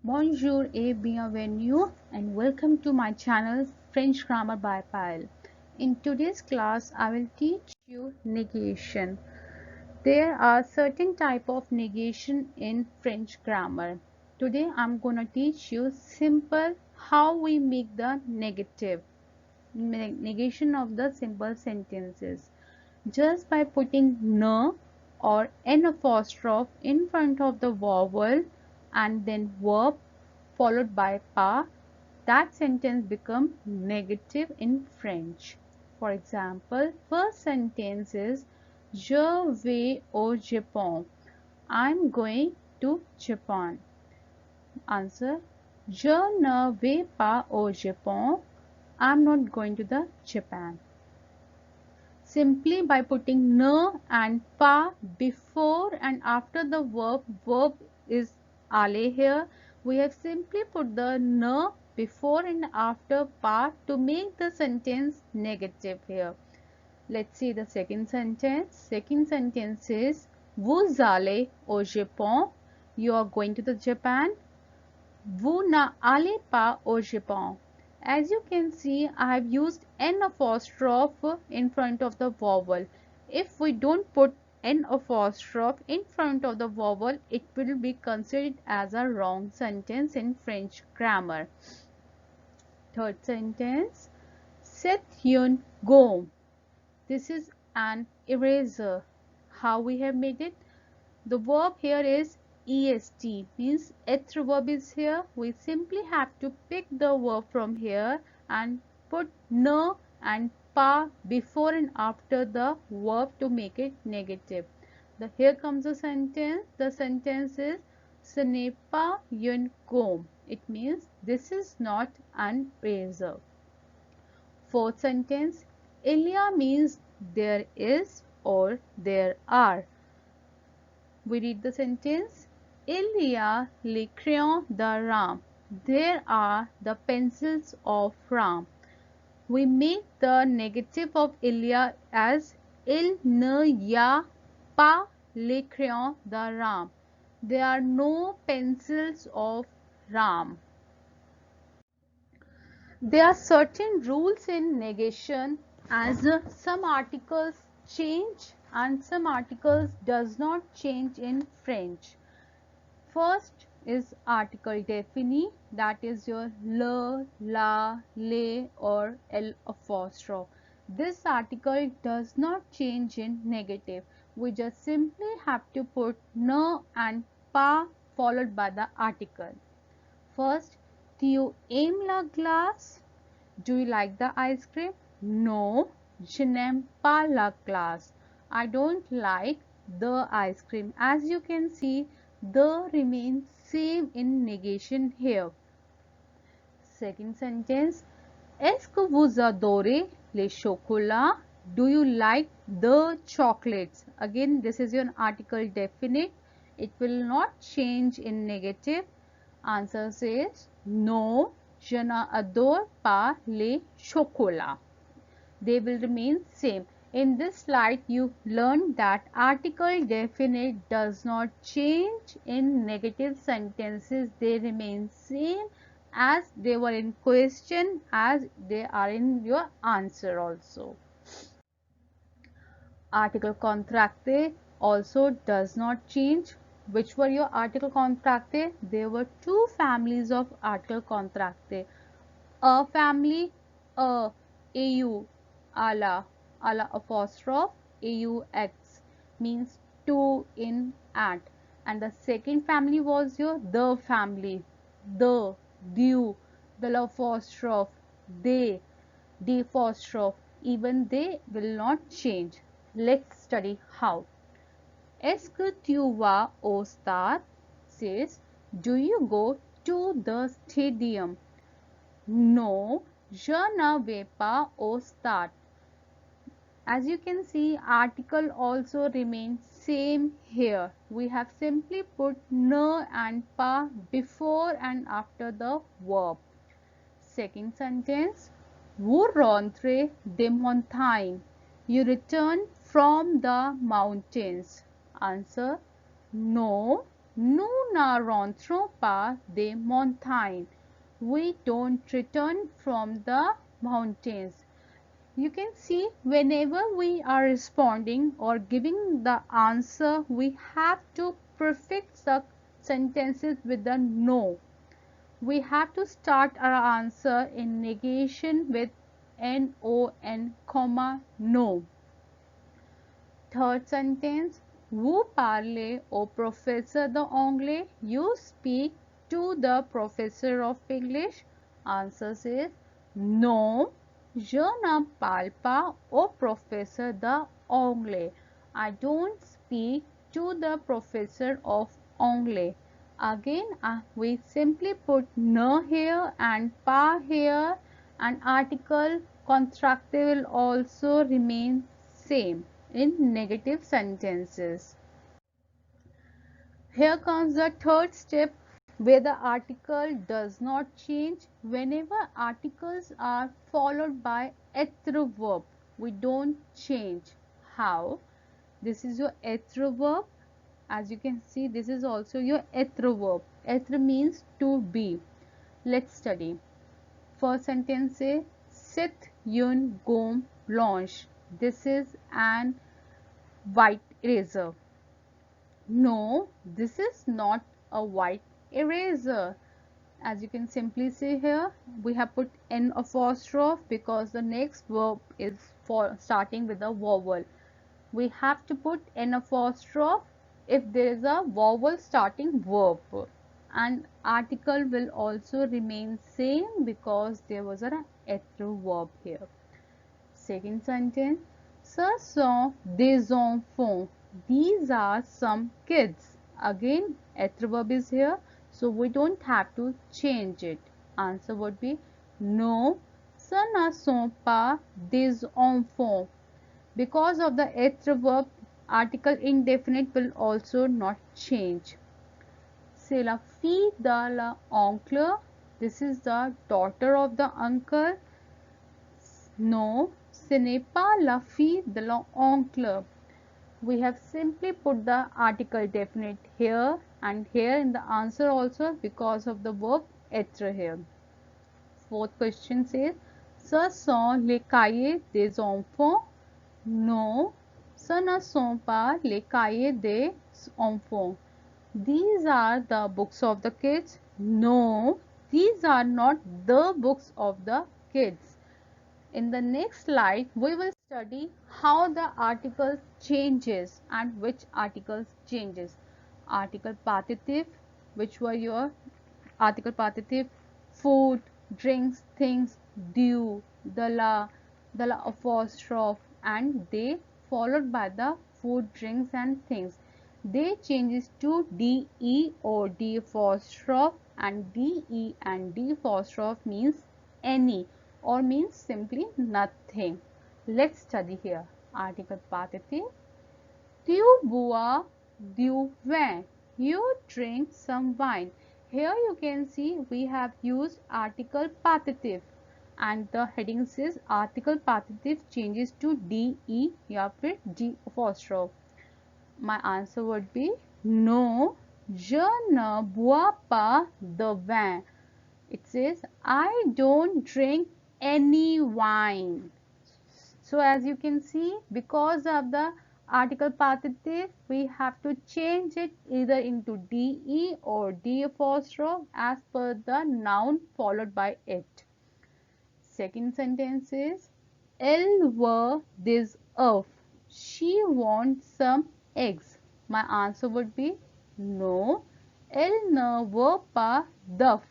Bonjour et bienvenue and welcome to my channel French Grammar by Payal. In today's class I will teach you negation. There are certain type of negation in French grammar. Today I'm going to teach you simple how we make the negation of the simple sentences just by putting n or n apostrophe in front of the vowel and then verb followed by pa. That sentence becomes negative in French. For example, first sentence is Je vais au Japon. I'm going to Japan. Answer: Je ne vais pas au Japon. I'm not going to the Japan. Simply by putting n and pa before and after the verb is ale here, we have simply put the n before and after pa to make the sentence negative here. Let's see the second sentence. Second sentence is Vous allez au Japon. You are going to the Japan. Vous n'allez pas au Japon. As you can see, I have used n apostrophe in front of the vowel. If we don't put n apostrophe in front of the vowel, it will be considered as a wrong sentence in French grammar. Third sentence, C'est une gomme. This is an eraser. How we have made it? The verb here is est, means eth verb is here. We simply have to pick the verb from here and put n and pa before and after the verb to make it negative. Here comes the sentence. The sentence is Ce n'est pas une gomme. It means this is not an eraser. Fourth sentence, il y a means there is or there are. We read the sentence. Il y a les crayons de Ram. There are the pencils of Ram. We make the negative of il y a as il ne y a pas les crayons de Ram. There are no pencils of Ram. There are certain rules in negation as some articles change and some articles does not change in French. First is article défini, that is your le, la, le or l apostrophe. This article does not change in negative. We just simply have to put ne and pas followed by the article. First, tu aimes la glace? Do you like the ice cream? No, je n'aime pas la glace. I don't like the ice cream. As you can see, the remains same in negation here. Second sentence, est-ce que vous adorez les chocolats? Do you like the chocolates? Again, this is your article definite. It will not change in negative. Answer says no, je n'adore pas les chocolats. They will remain same. In this slide, you learned that article definite does not change in negative sentences. They remain same as they were in question as they are in your answer also. Article contracte also does not change. Which were your article contracte? There were two families of article contracte. A family, a, au, ala, ala apostrophe, aux, means to, in, at. And the second family was your the family, the, du, the apostrophe, they, the apostrophe. Even they will not change. Let's study how. Est-ce que tu vas au stade? Says, do you go to the stadium? No, je ne vais pas au stade. As you can see, article also remains same here. We have simply put ne and pas before and after the verb. Second sentence, vous rentrez des montagnes. You return from the mountains. Answer, no, Nous ne rentrons pas des montagnes. We don't return from the mountains. You can see whenever we are responding or giving the answer, we have to prefix the sentences with the no. We have to start our answer in negation with non, comma, no. Third sentence, vous parlez au professeur d'anglais? You speak to the professor of English? Answer is non, je ne parle pas au professeur d'anglais. I don't speak to the professor of anglais. Again, we simply put ne here and pas here, and article contractive will also remain same in negative sentences. Here comes the third step where the article does not change. Whenever articles are followed by être verb, we don't change. How? This is your être verb. As you can see, this is also your être verb. Être means to be. Let's study. First sentence say c'est une gomme blanche. This is an white eraser. No, this is not a white eraser. As you can simply see here, we have put n apostrophe because the next verb is for starting with a vowel. We have to put n apostrophe if there is a vowel starting verb, and article will also remain same because there was an être verb here. Second sentence, ce sont des enfants. These are some kids. Again, être verb is here, so we don't have to change it. Answer would be no, ce ne sont pas des enfants. Because of the être verb, article indefinite will also not change. C'est la fille de l'oncle. This is the daughter of the uncle. No, ce n'est pas la fille de l'oncle. We have simply put the article definite here and here in the answer also because of the verb être here. Fourth question says, ce sont les cahiers des enfants? Non, ce ne sont pas les cahiers des enfants. These are the books of the kids? No, these are not the books of the kids. In the next slide, we will study how the article changes and which articles changes. Article partitive, which were your article partitive, food, drinks, things, due, the la apostrophe, and they followed by the food, drinks, and things. They changes to de or d apostrophe, and de and d apostrophe means any or means simply nothing. Let's study here. Article partitive. Tu bois du vin. You drink some wine. Here you can see we have used article partitive, and the heading says article partitive changes to de या फिर d apostrophe. My answer would be no, je ne bois pas de vin. It says I don't drink any wine. So as you can see, because of the article partitive, we have to change it either into de or d apostrophe as per the noun followed by it. Second sentence is, elle veut des œufs. She wants some eggs. My answer would be no, elle ne veut pas d'œufs.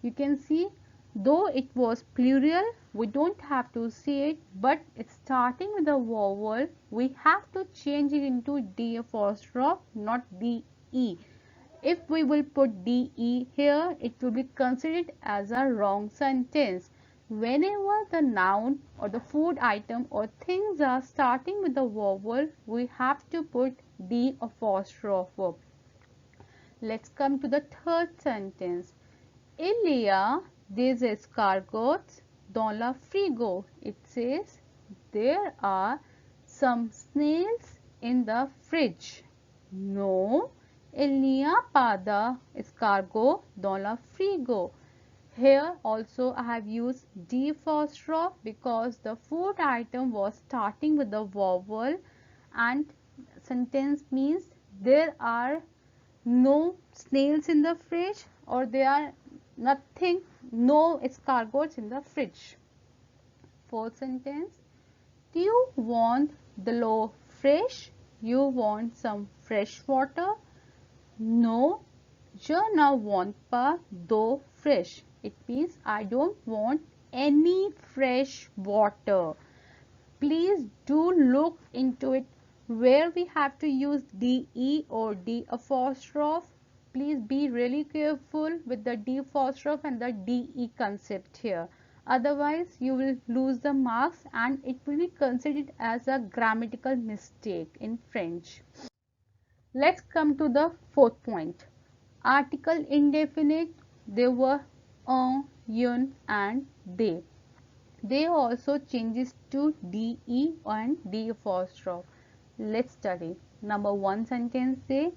You can see, though it was plural, we don't have to see it, but it's starting with a vowel. We have to change it into d apostrophe, not de. If we will put de here, it will be considered as a wrong sentence. Whenever the noun or the food item or things are starting with a vowel, we have to put d apostrophe. Let's come to the third sentence. Il y a des escargots dans la frigo. It says there are some snails in the fridge. No, Il n'y a pas d'escargot dans le frigo. Here also I have used D apostrophe because the food item was starting with the vowel, and sentence means there are no snails in the fridge, or there are nothing, no escargots in the fridge. Fourth sentence, do you want the l'eau fresh? You want some fresh water? No, je ne want pas d'eau fraîche. It means I don't want any fresh water. Please do look into it where we have to use DE or D apostrophe. Please be really careful with the D apostrophe and the DE concept here. Otherwise, you will lose the marks and it will be considered as a grammatical mistake in French. Let's come to the fourth point. Article indefinite, there were un, yun and they. They also changes to de and d apostrophe. Let's study. Number one sentence say,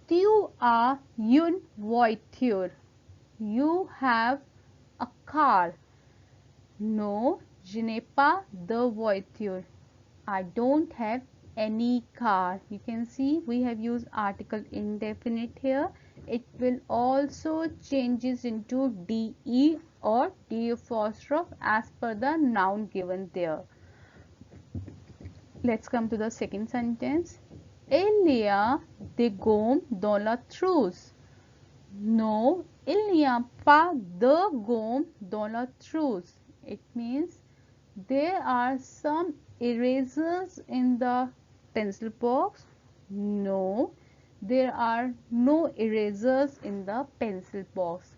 tu as une voiture. You have a car. No, je n'ai pas de voiture. I don't have any car. You can see we have used article indefinite here. It will also changes into de or d apostrophe as per the noun given there. Let's come to the second sentence. Il y a des gommes dans la trousse. No, il n'y a pas de gommes dans la trousse. It means there are some erasers in the pencil box. No, there are no erasers in the pencil box.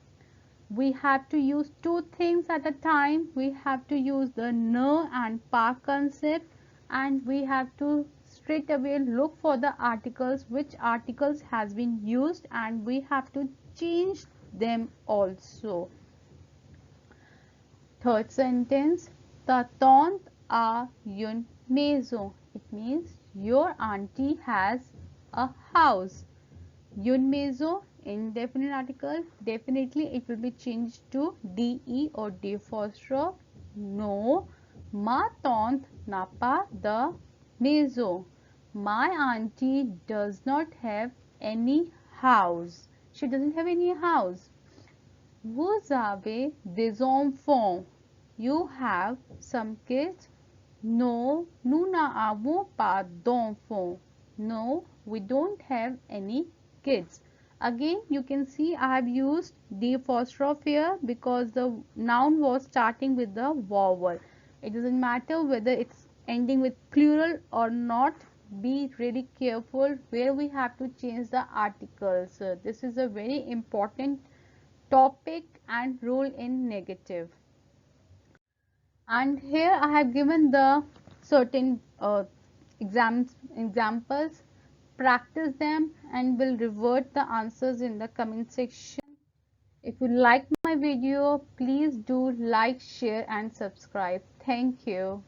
We have to use two things at a time. We have to use the ne and pa concept, and we have to straight away look for the articles, which articles has been used, and we have to change them also. Third sentence, ta tante a une maison. It means your auntie has a house. Une maison, indefinite article, definitely it will be changed to de or d apostrophe. No, ma tante n'a pas de maison. My auntie does not have any house. She doesn't have any house. Vous avez des enfants. You have some kids. No, nous n'avons pas d'enfants. No, we don't have any kids. Again, you can see I have used the apostrophe here because the noun was starting with the vowel. It doesn't matter whether it's ending with plural or not. Be really careful where we have to change the articles. This is a very important topic and rule in negative. And here I have given the certain examples. Practice them and will revert the answers in the comment section. If you like my video, please do like, share and subscribe. Thank you.